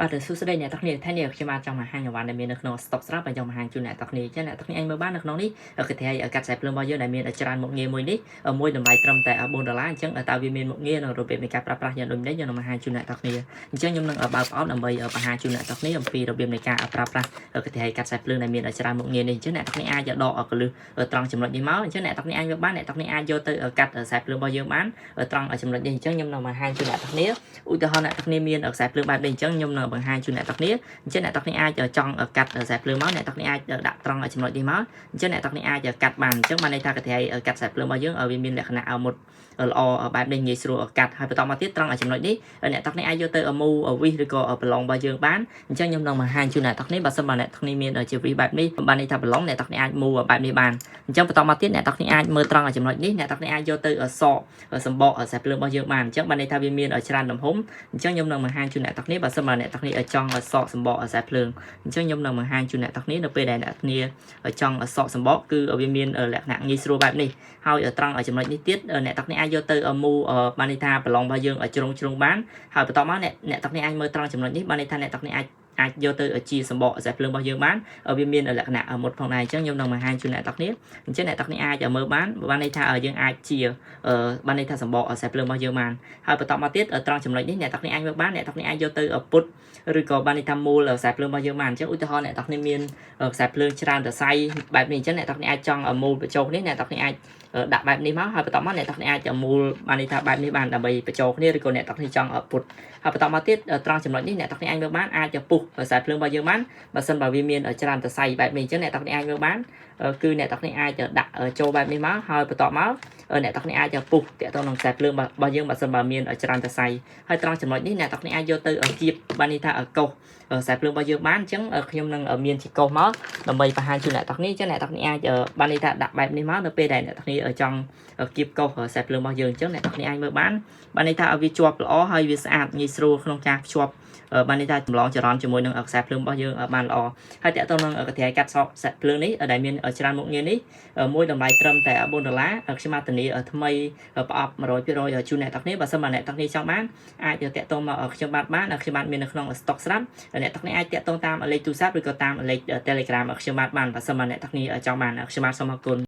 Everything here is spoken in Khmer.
បាទសួស្តីអ្នកទាំងគ្នាថ្ងៃនេះខ្ញុំបានចង់បង្ហាញអីវ៉ាន់ដែលមាននៅក្នុង stock ស្រាប់ហើយចង់បង្ហាញជូនអ្នកទាំងគ្នាចឹងអ្នកទាំងគ្នាអាចមើលបាននៅក្នុងនេះគឺថាកាត់ខ្សែភ្លើងរបស់យើងដែលមានច្រើនមុខងារមួយនេះមួយតម្លៃត្រឹមតែ$4អញ្ចឹងតើវាមានមុខងារនិងរបៀបនៃការប្រើប្រាស់យ៉ាងដូចនេះខ្ញុំនឹងបង្ហាញជូនអ្នកទាំងគ្នាអញ្ចឹងខ្ញុំនឹងបើកប្រអប់ដើម្បីបង្ហាញជូនអ្នកទាំងគ្នាអំពីរបៀបនៃការប្រើប្រាស់គឺថាកាត់ខ្សែភ្លើងដែលមានច្រើនមុខងារនេះអញ្ចឹងអ្នកទាំងគ្នាអាចដកកលឹះត្រង់ចំណុចនេះមកអញ្ចឹងអ្នកទាំងគ្នាអាចមើលបានអ្នកទាំងគ្នាអាចយកទៅកាត់ខ្សែភ្លើងរបស់យើងបានត្រង់ចំណុចនេះអញ្ចឹងខ្ញុំនឹងបង្ហាញជូនអ្នកទាំងគ្នាឧទាហរណ៍អ្នកទាំងគ្នាមានខ្សែភ្លើងបែបនេះអញ្ចឹងខ្ញុំនឹងបង្ហាញជូនអ្នកទាំងគ្នាអញ្ចឹងអ្នកទាំងគ្នាអាចចង់កាត់ខ្សែភ្លើងមកអ្នកទាំងគ្នាអាចដាក់ត្រង់ចំណុចនេះមកអញ្ចឹងអ្នកទាំងគ្នាអាចកាត់បានអញ្ចឹងបានន័យថាកាត់ខ្សែភ្លើងរបស់យើងវាមានលក្ខណៈមុតល្អបែបនេះងាយស្រួលកាត់ហើយបន្តមកទៀតត្រង់ចំណុចនេះអ្នកទាំងគ្នាអាចយកទៅមូវិសឬក៏ប្រឡងរបស់យើងបានអញ្ចឹងខ្ញុំនឹងបង្ហាញជូនអ្នកទាំងគ្នាបើសិនបើអ្នកទាំងគ្នាមានជាវិសបែបនេះបានន័យថាប្រឡងអ្នកទាំងគ្នាអាចមូបែបនេះបានអញ្ចឹងបន្តមកទៀតអ្នកទាំងគ្នាអាចមើលត្រង់ចំណុចនេះអ្នកទាំងគ្នាអាចយកទៅសកសម្បកខ្សែភ្លើងរបស់យើងបានអញ្ចឹងបានន័យថាវាមានច្រើនទំហំអញ្ចឹងខ្ញុំនឹងបង្ហាញជូនអ្នកទាំងគ្នាបើសិនបើអ្នកទាំងគ្នាចង់សកសម្បកខ្សែភ្លើងអញ្ចឹងខ្ញុំនឹងបង្ហាញជូនអ្នកទាំងគ្នានៅពេលដែលអ្នកគ្នាចង់សកសម្បកគឺវាមានលក្ខណៈងាយស្រួលបែបនេះហើយត្រង់ចំណុចនេះទៀតអ្នកទាំងគ្នាអាចយកទៅមូបានន័យថាប្រឡងរបស់យើងជ្រុងបានហើយបន្តមកអ្នកទាំងគ្នាអាចមើលត្រង់ចំណុចនេះបានន័យថាអ្នកទាំងគ្នាអាចយកទៅជាសម្បកខ្សែភ្លើងរបស់យើងបានវាមានលក្ខណៈមុតផងដែរអញ្ចឹងខ្ញុំនឹងបង្ហាញជូនអ្នកទាំងគ្នាអញ្ចឹងអ្នកទាំងគ្នាអាចមើលបានន័យថាយើងអាចជាបានន័យថាសម្បកខ្សែភ្លើងរបស់យើងបានហើយបន្តមកទៀតត្រង់ចំណុចនេះអ្នកទាំងគ្នាអាចមើលបានអ្នកទាំងគ្នាអាចយកទៅពុតឬក៏បានន័យថាមូលខ្សែភ្លើងរបស់យើងបានអញ្ចឹងឧទាហរណ៍អ្នកទាំងគ្នាមានខ្សែភ្លើងច្រើនសរសៃបែបនេះអញ្ចឹងអ្នកទាំងគ្នាអាចចង់មូលបញ្ចូលគ្នាអ្នកទាំងគ្នាអាចដាក់បែបនេះមកហើយបន្តមកអ្នកទាំងគ្នាអាចមូលបានន័យថាបែបនេះបានដើម្បីបញ្ចូលគ្នាឬក៏អ្នកទាំងគ្នាចង់ពុតហើយបន្តមកទៀតត្រង់ចំណុចនេះអ្នកទាំងគ្នាអាចមើលបានអាចពុះខ្សែភ្លើងរបស់យើងបានបើសិនបើវាមានច្រើនសរសៃបែបនេះអញ្ចឹងអ្នកទាំងគ្នាអាចមើលបានគឺអ្នកទាំងគ្នាអាចដាក់ចូលបែបនេះមកហើយបន្តមកអ្នកទាំងគ្នាអាចពុះតាក់ទងនឹងខ្សែភ្លើងរបស់យើងបើសិនបើមានច្រើនសរសៃហើយត្រង់ចំណុចនេះអ្នកទាំងគ្នាអាចយកទៅគៀបបានន័យថាកោសខ្សែភ្លើងរបស់យើងបានអញ្ចឹងខ្ញុំនឹងមានជាកោសមកដើម្បីបង្ហាញជូនអ្នកទាំងគ្នាអញ្ចឹងអ្នកទាំងគ្នាអាចបានន័យថាដាក់បែបនេះមកនៅពេលដែលអ្នកទាំងគ្នាចង់គៀបកោសខ្សែភ្លើងរបស់យើងអញ្ចឹងអ្នកទាំងគ្នាអាចមើលបានន័យថាវាជាប់ល្អហើយវាស្អាតងាយស្រួលក្នុងការភ្ជាប់បានន័យថាចម្លងចរន្តជាមួយនឹងខ្សែភ្លើងរបស់យើងបានល្អហើយតើតើនឹងកន្ត្រៃកាត់សក់ខ្សែភ្លើងនេះដែលមានច្រើនមុខងារនេះមួយតម្លៃត្រឹមតែ$4ខ្ញុំបានធានាថ្មីប្រអប់100%ជូនអ្នកទាំងគ្នាបើសិនបើអ្នកទាំងគ្នាចង់បានអាចតាក់ទងមកខ្ញុំបានខ្ញុំបានមាននៅក្នុង stock ស្រាប់អ្នកទាំងគ្នាអាចតាក់ទងតាមលេខទូរស័ព្ទឬក៏តាមលេខ Telegram ខ្ញុំបានបើសិនបើអ្នកទាំងគ្នាចង់បានខ្ញុំបានសូមអរគុណ